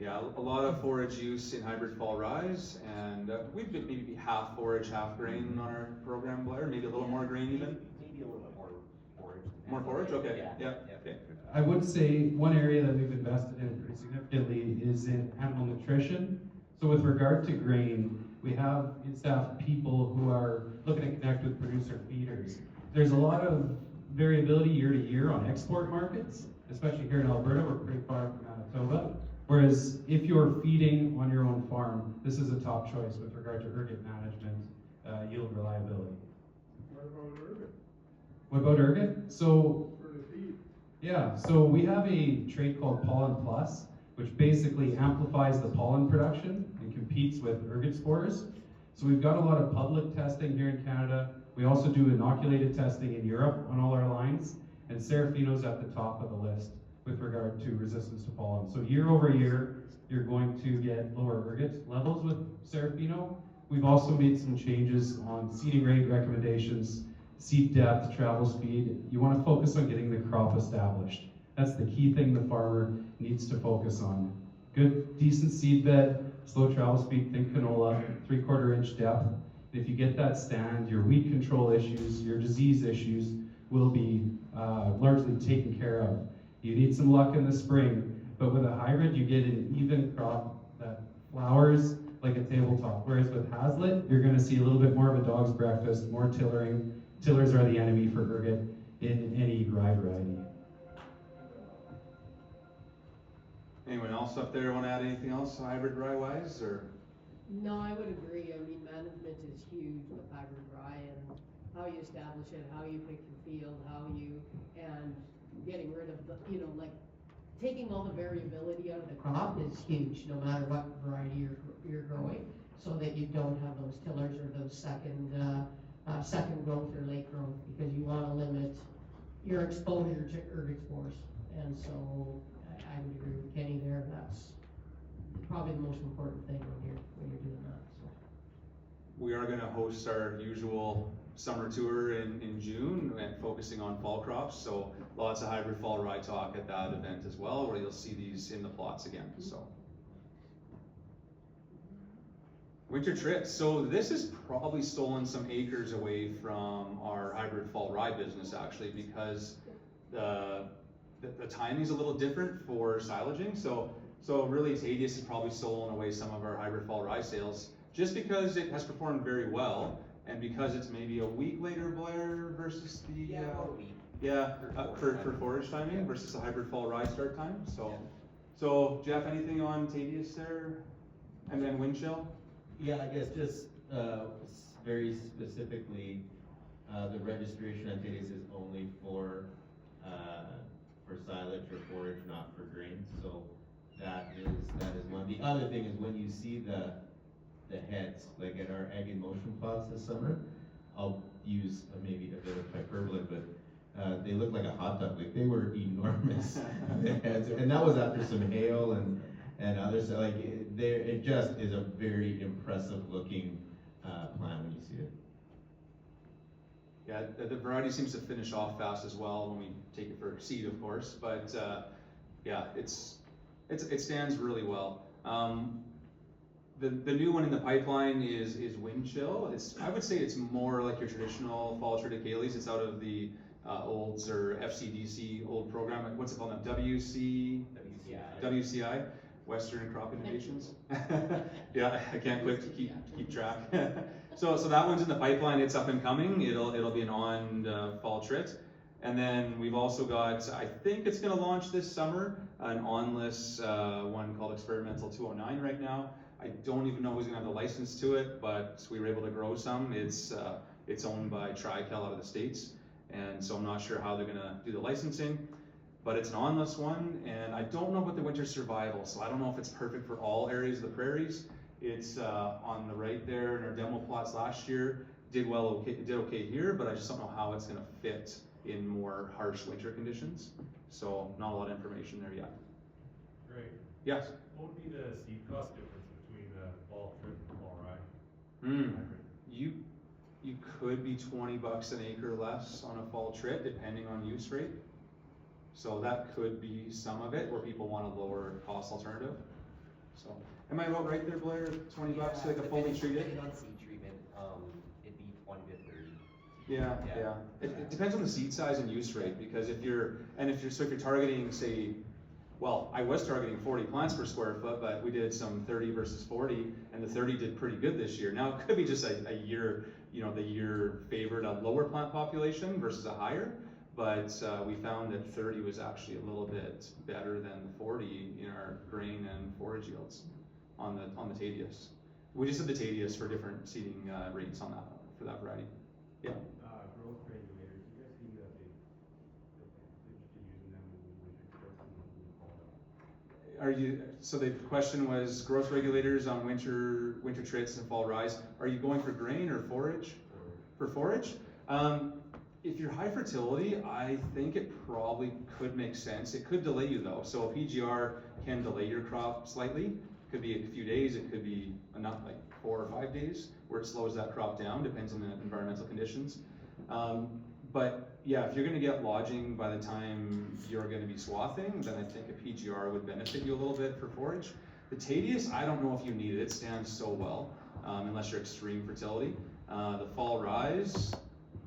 Yeah, a lot of forage use in hybrid fall rye, and we've been maybe half forage, half grain on our program, Blair, maybe a little more grain even. Maybe a little bit more forage. More forage, okay, Yeah. okay. I would say one area that we've invested in pretty significantly is in animal nutrition. So with regard to grain, we have in-staff people who are looking to connect with producer feeders. There's a lot of variability year to year on export markets, especially here in Alberta. We're pretty far from Manitoba. Whereas if you're feeding on your own farm, this is a top choice with regard to ergot management, yield reliability. What about ergot? What about ergot? So For the feed. yeah, so we have a trait called Pollen Plus, which basically amplifies the pollen production and competes with ergot spores. So we've got a lot of public testing here in Canada. We also do inoculated testing in Europe on all our lines, and Serafino's at the top of the list with regard to resistance to pollen. So year over year, you're going to get lower ergot levels with Serafino. We've also made some changes on seeding rate recommendations, seed depth, travel speed. You want to focus on getting the crop established. That's the key thing the farmer needs to focus on. Good, decent seed bed, slow travel speed, think canola, 3/4 inch depth. If you get that stand, your weed control issues, your disease issues will be largely taken care of. You need some luck in the spring, but with a hybrid, you get an even crop that flowers like a tabletop. Whereas with Hazlitt, you're going to see a little bit more of a dog's breakfast, more tillering. Tillers are the enemy for ergot in any rye variety. Anyone else up there want to add anything else hybrid rye wise, or? No, I would agree. I mean, management is huge with hybrid rye and how you establish it, how you pick your field, and getting rid of the, like taking all the variability out of the crop is huge, no matter what variety you're growing, so that you don't have those tillers or those second growth or late growth, because you want to limit your exposure to ergot spores. And so I would agree with Kenny there. That's probably the most important thing when you're doing that. So. We are going to host our usual summer tour in June and focusing on fall crops. So lots of hybrid fall rye talk at that event as well, where you'll see these in the plots again. So winter trips. So this has probably stolen some acres away from our hybrid fall rye business actually, because the timing is a little different for silaging. So really Tadius has probably stolen away some of our hybrid fall rye sales, just because it has performed very well, and because it's maybe a week later, Blair, versus the for forage timing versus the hybrid fall rye start time. So Jeff, anything on Tadius there, and then wind chill? Yeah, I guess just very specifically, the registration on Tadius is only for silage or forage, not for grain. So that is one. The other thing is when you see the heads, like at our Ag in Motion plots this summer, I'll use maybe a bit of hyperbole, but they look like a hot dog. Like they were enormous, the heads, and that was after some hail and others. Like it just is a very impressive looking plant when you see it. Yeah, the variety seems to finish off fast as well when we take it for seed, of course. But yeah, it stands really well. The new one in the pipeline is wind chill. I would say it's more like your traditional fall triticales. It's out of the olds or FCDC old program. What's it called now? WCI, Western Crop Innovations. Yeah, I can't keep track. So that one's in the pipeline. It's up and coming. It'll be an on fall trit. And then we've also got, I think it's going to launch this summer, an onless one called Experimental 209 right now. I don't even know who's going to have the license to it, but we were able to grow some. It's owned by Trical out of the States, and so I'm not sure how they're going to do the licensing, but it's an onless one, and I don't know about the winter survival, so I don't know if it's perfect for all areas of the prairies. It's on the right there in our demo plots last year. Did okay here, but I just don't know how it's going to fit in more harsh winter conditions. So not a lot of information there yet. Great. Yes? What would be the seed cost difference between the fall trit and fall rye? You could be $20 an acre less on a fall trit, depending on use rate. So that could be some of it, where people want a lower cost alternative. So, am I about right there, Blair? $20 like a fully treated? Depending on seed treatment, it'd be 20 to 30. Yeah. It depends on the seed size and use rate, because if you're targeting, say, well, I was targeting 40 plants per square foot, but we did some 30 versus 40, and the 30 did pretty good this year. Now it could be just a year, the year favored a lower plant population versus a higher, but we found that 30 was actually a little bit better than the 40 in our grain and forage yields on the Tadius. We just did the Tadius for different seeding rates on that for that variety. Yeah. Growth regulators, do you guys see that they interested in using them in winter trips and fall? so the question was growth regulators on winter traits and fall rise. Are you going for grain or forage? For forage? If you're high fertility, I think it probably could make sense. It could delay you though. So a PGR can delay your crop slightly. It could be a few days, it could be not like 4 or 5 days where it slows that crop down, depends on the environmental conditions. But yeah, if you're gonna get lodging by the time you're gonna be swathing, then I think a PGR would benefit you a little bit for forage. The Tadius, I don't know if you need it. It stands so well, unless you're extreme fertility. The fall rise,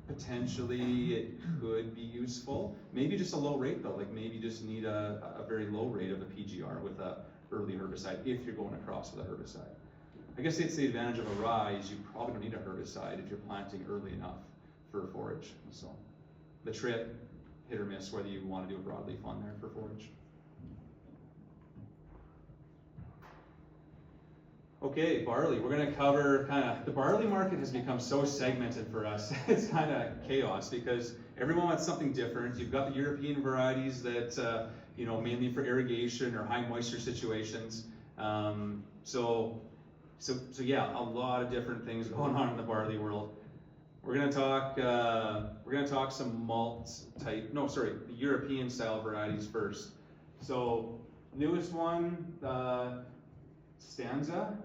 potentially it could be useful. Maybe just a low rate though, like maybe just need a very low rate of a PGR with a early herbicide if you're going across with a herbicide. I guess it's the advantage of a rise, you probably don't need a herbicide if you're planting early enough for forage. So the trip, hit or miss whether you want to do a broadleaf on there for forage. Okay, barley. We're going to cover the barley market has become so segmented for us. It's kind of chaos because everyone wants something different. You've got the European varieties that, mainly for irrigation or high moisture situations. So yeah, a lot of different things going on in the barley world. We're going to talk some malt type, the European style varieties first. So newest one, Stanza.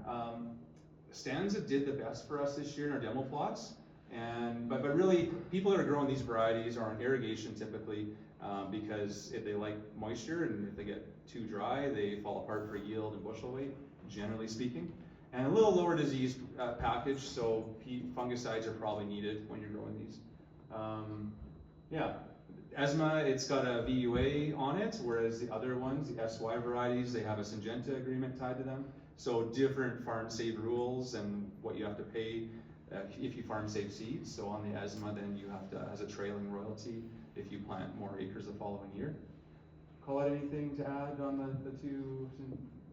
Stanza did the best for us this year in our demo plots, but really people that are growing these varieties are on irrigation typically because if they like moisture and if they get too dry, they fall apart for yield and bushel weight, generally speaking. And a little lower disease package, so fungicides are probably needed when you're growing these. Esma, it's got a VUA on it, whereas the other ones, the SY varieties, they have a Syngenta agreement tied to them. So different farm save rules and what you have to pay if you farm save seeds. So on the Esma, then you have to, as a trailing royalty, if you plant more acres the following year. Call out anything to add on the two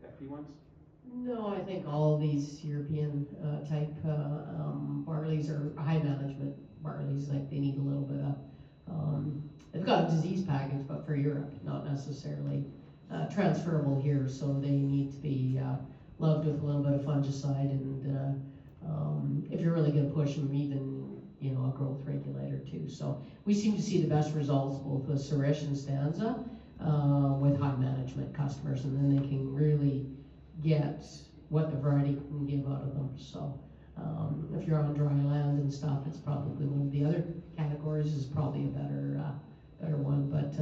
FP ones? No, I think all of these European type barleys are high management barleys, like they need a little bit of, they've got a disease package, but for Europe, not necessarily transferable here, so they need to be loved with a little bit of fungicide and if you're really going to push them, even a growth regulator too. So we seem to see the best results both with Suresh and Stanza with high management customers, and then they can really get what the variety can give out of them. So if you're on dry land and stuff, it's probably one of the other categories is probably a better one. But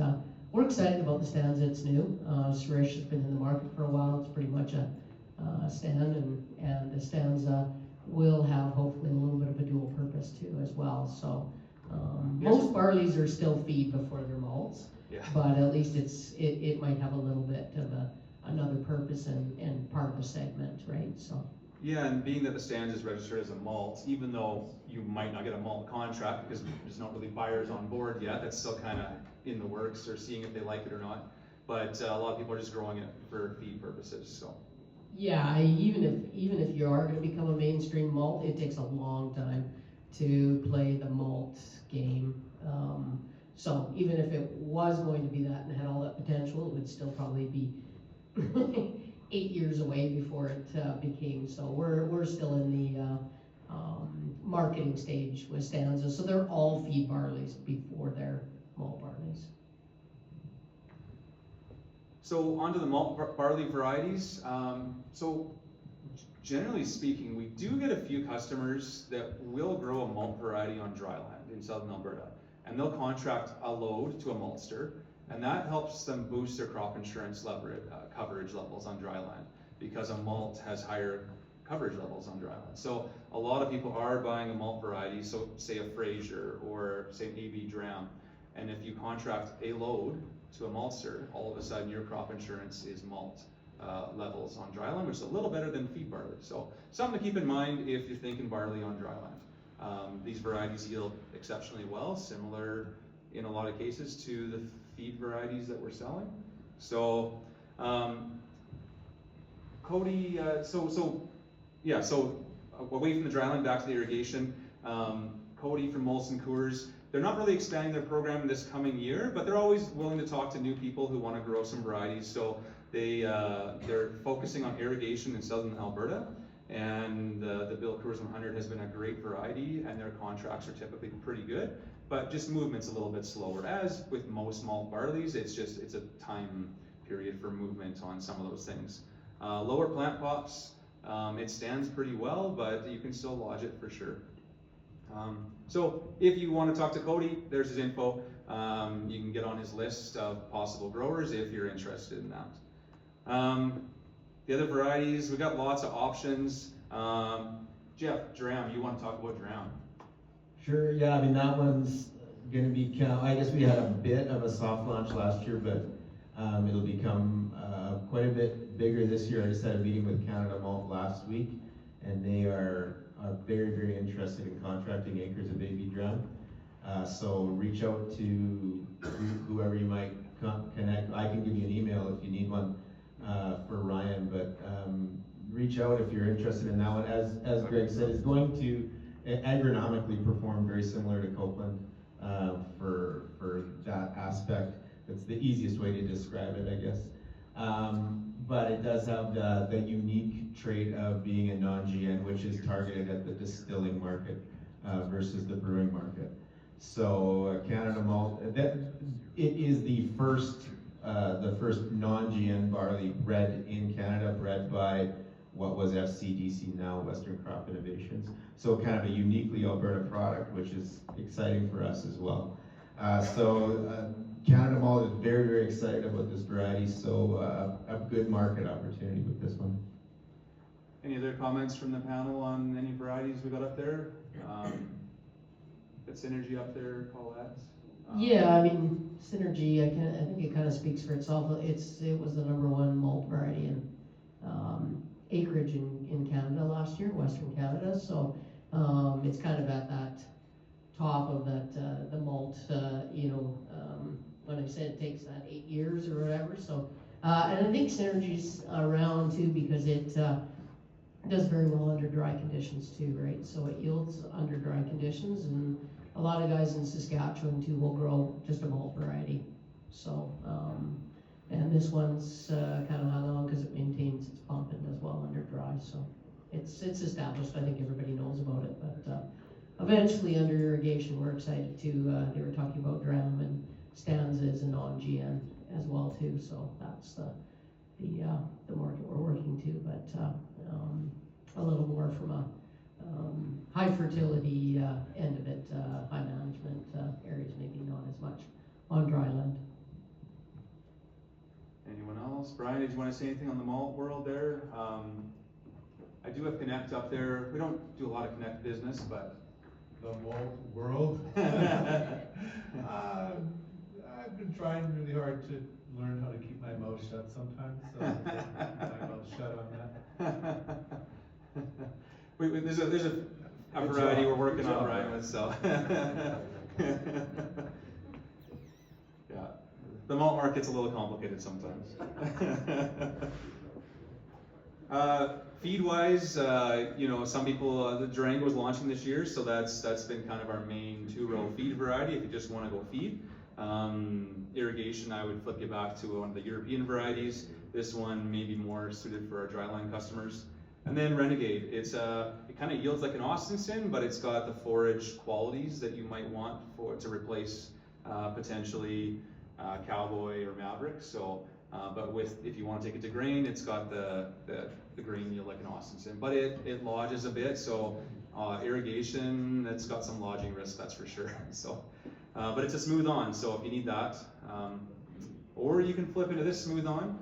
we're excited about the Stanza. It's new. Suresh has been in the market for a while. It's pretty much a stand, and the Stanza will have hopefully a little bit of a dual purpose too as well. So most barleys are still feed before they're malts, but at least it might have a little bit of another purpose and part of the segment, right? So. Yeah, and being that the Stanza is registered as a malt, even though you might not get a malt contract because there's not really buyers on board yet, that's still kind of in the works or seeing if they like it or not. But a lot of people are just growing it for feed purposes. So. Yeah, even if you are going to become a mainstream malt, it takes a long time to play the malt game. So even if it was going to be that and had all that potential, it would still probably be 8 years away before it became. So we're still in the marketing stage with Stanza. So they're all feed barleys before they're malt barleys. So onto the malt barley varieties. So generally speaking, we do get a few customers that will grow a malt variety on dry land in southern Alberta, and they'll contract a load to a maltster, and that helps them boost their crop insurance coverage levels on dry land because a malt has higher coverage levels on dry land. So a lot of people are buying a malt variety, so say a Fraser or say an AB Dram, and if you contract a load to a maltster, all of a sudden your crop insurance is malt levels on dry land, which is a little better than feed barley. So something to keep in mind if you're thinking barley on dry land. These varieties yield exceptionally well, similar in a lot of cases to the feed varieties that we're selling. So Cody, so away from the dry land, back to the irrigation. Cody from Molson Coors, they're not really expanding their program this coming year, but they're always willing to talk to new people who want to grow some varieties. So They're focusing on irrigation in southern Alberta, and the Bill Coors 100 has been a great variety, and their contracts are typically pretty good, but just movement's a little bit slower. As with most malt barleys, it's a time period for movement on some of those things. Lower plant pops, it stands pretty well, but you can still lodge it for sure. So if you want to talk to Cody, there's his info. You can get on his list of possible growers if you're interested in that. The other varieties, we got lots of options. Jeff, Dram, you want to talk about Dram? Sure, yeah, I mean, that one's gonna be I guess we had a bit of a soft launch last year, but it'll become quite a bit bigger this year. I just had a meeting with Canada Malt last week, and they are very, very interested in contracting acres of baby drum. So reach out to whoever you might connect. I can give you an email if you need one for Ryan, but reach out if you're interested in that one. As Greg said, it's going to agronomically perform very similar to Copeland for that aspect. That's the easiest way to describe it, I guess. But it does have the unique trait of being a non-GN, which is targeted at the distilling market versus the brewing market. So Canada Malt, it is the first non-GN barley bred in Canada, bred by what was FCDC, now Western Crop Innovations. So kind of a uniquely Alberta product, which is exciting for us as well. Canada Malt is very, very excited about this variety, so a good market opportunity with this one. Any other comments from the panel on any varieties we got up there? Got Synergy up there, Paulette? Yeah, I mean, Synergy, I think it kind of speaks for itself. It was the #1 malt variety in acreage in Canada last year, Western Canada. So it's kind of at that top of that the malt. When I said it takes that 8 years or whatever. So and I think Synergy's around too because it does very well under dry conditions too, right? So it yields under dry conditions, and a lot of guys in Saskatchewan too will grow just a malt variety. So, and this one's kind of hung on because it maintains its pump and does well under dry. So it's established. I think everybody knows about it. But eventually under irrigation, we're excited to. They were talking about dram and Stanza is a non-GN as well too. So that's the market we're working to. But a little more from a high fertility end of it, high management areas, maybe not as much on dry land. Anyone else? Brian, did you want to say anything on the malt world there? I do have Connect up there. We don't do a lot of Connect business, but The malt world. I've been trying really hard to learn how to keep my mouth shut sometimes, so I'll keep my mouth shut on that. There's a variety we're working on, Brian, with, so. Yeah, the malt market's a little complicated sometimes. Feed-wise, some people, the Durango's launching this year, so that's been kind of our main 2-row feed variety if you just want to go feed. Irrigation, I would flip you back to one of the European varieties. This one may be more suited for our dryland customers. And then Renegade, it kind of yields like an Austinson, but it's got the forage qualities that you might want to replace potentially Cowboy or Maverick. So, but if you want to take it to grain, it's got the grain yield like an Austinson, but it lodges a bit. So irrigation, it's got some lodging risk, that's for sure. So, but it's a smooth on. So if you need that, or you can flip into this smooth on.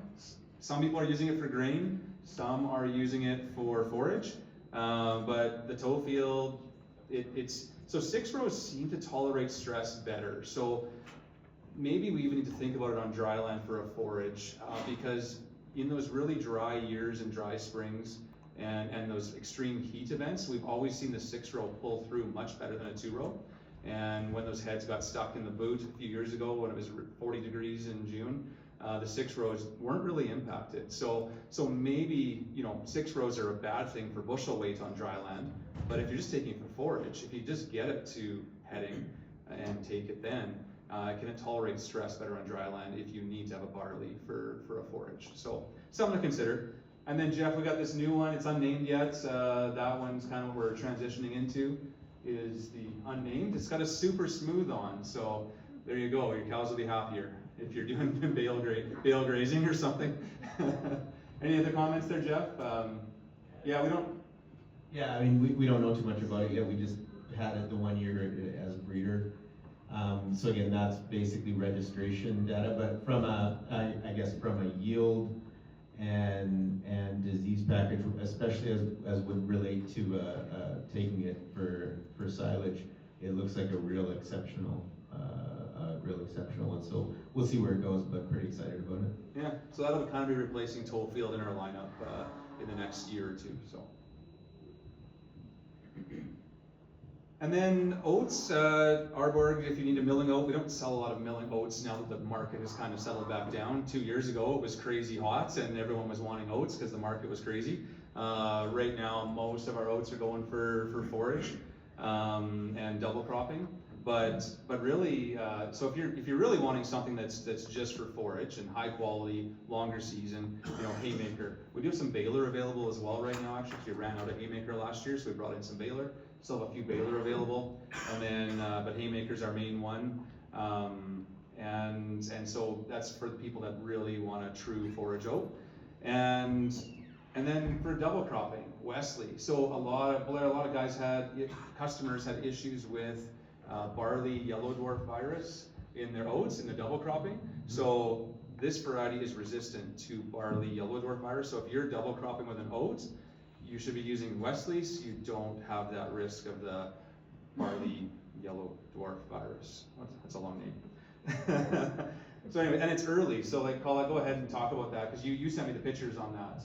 Some people are using it for grain. Some are using it for forage, but the toe field, so 6 rows seem to tolerate stress better. So maybe we even need to think about it on dry land for a forage, because in those really dry years and dry springs and those extreme heat events, we've always seen the 6 row pull through much better than a 2 row. And when those heads got stuck in the boot a few years ago when it was 40 degrees in June, the 6 rows weren't really impacted. So maybe, 6 rows are a bad thing for bushel weight on dry land, but if you're just taking it for forage, if you just get it to heading and take it then, It can tolerate stress better on dry land if you need to have a barley for a forage. So something to consider. And then Jeff, we got this new one. It's unnamed yet. That one's kind of what we're transitioning into, is the unnamed. It's got a super smooth on. So there you go. Your cows will be happier if you're doing bale grazing or something. Any other comments there, Jeff? Yeah, we don't. Yeah, I mean, we don't know too much about it yet. We just had it the 1 year as a breeder. So again, that's basically registration data, but from I guess from a yield and disease package, especially as would relate to taking it for silage, it looks like a real exceptional one. So we'll see where it goes, but pretty excited about it. Yeah, so that'll kind of be replacing Tollfield in our lineup in the next year or two. So. And then oats, Arborg, if you need a milling oat, we don't sell a lot of milling oats now that the market has kind of settled back down. 2 years ago, it was crazy hot and everyone was wanting oats because the market was crazy. Right now, most of our oats are going for forage and double cropping. But really, so if you're really wanting something that's just for forage and high quality, longer season, haymaker. We do have some baler available as well right now. Actually, we ran out of haymaker last year, so we brought in some baler. Still have a few baler available, and then but haymaker's our main one, and so that's for the people that really want a true forage oat, and then for double cropping, Wesley. So a lot of guys customers had issues with barley yellow dwarf virus in their oats in the double cropping. So this variety is resistant to barley yellow dwarf virus. So if you're double cropping with an oat, you should be using Wesley so you don't have that risk of the barley yellow dwarf virus. That's a long name. So anyway, and it's early, so like Paula, go ahead and talk about that, because you sent me the pictures on that.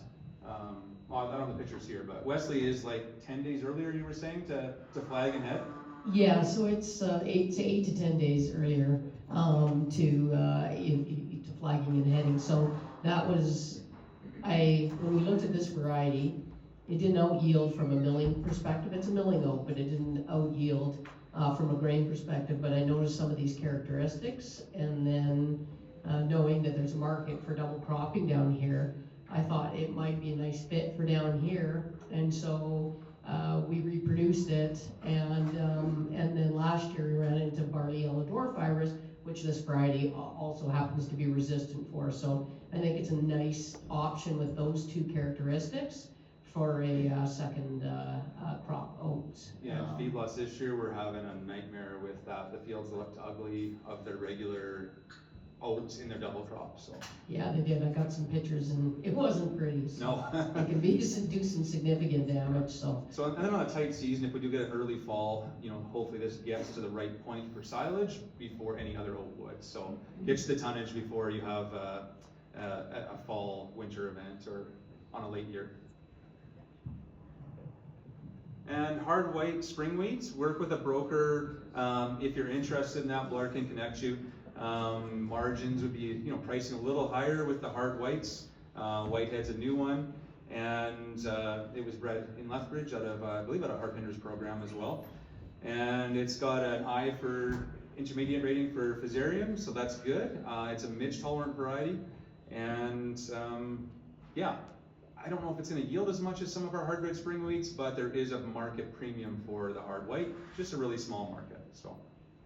Well, I don't have the pictures here, but Wesley is like 10 days earlier, you were saying, to flag and head? Yeah, so it's 8 to 10 days earlier to flagging and heading. So that was, when we looked at this variety, it didn't out yield from a milling perspective. It's a milling oat, but it didn't out yield from a grain perspective. But I noticed some of these characteristics, and then knowing that there's a market for double cropping down here, I thought it might be a nice fit for down here, and so we reproduced it. And then last year we ran into barley yellow dwarf virus, which this variety also happens to be resistant for. So I think it's a nice option with those two characteristics for a second crop oats. Yeah, feedlots this year, we're having a nightmare with that. The fields looked ugly of their regular oats in their double crop, so. Yeah, they did. I got some pictures and it wasn't pretty. So No. it can do some significant damage, so. So, and then on a tight season, if we do get an early fall, hopefully this gets to the right point for silage before any other oat would. So gets the tonnage before you have a fall, winter event or on a late year. And hard white spring wheats, work with a broker. If you're interested in that, Blair can connect you. Margins would be, pricing a little higher with the hard whites. Whitehead's a new one, and it was bred in Lethbridge out of, I believe, out of Harpinder's program as well. And it's got an I for intermediate rating for Fusarium, so that's good. It's a midge tolerant variety, and yeah. I don't know if it's going to yield as much as some of our hard red spring wheats, but there is a market premium for the hard white, just a really small market. So.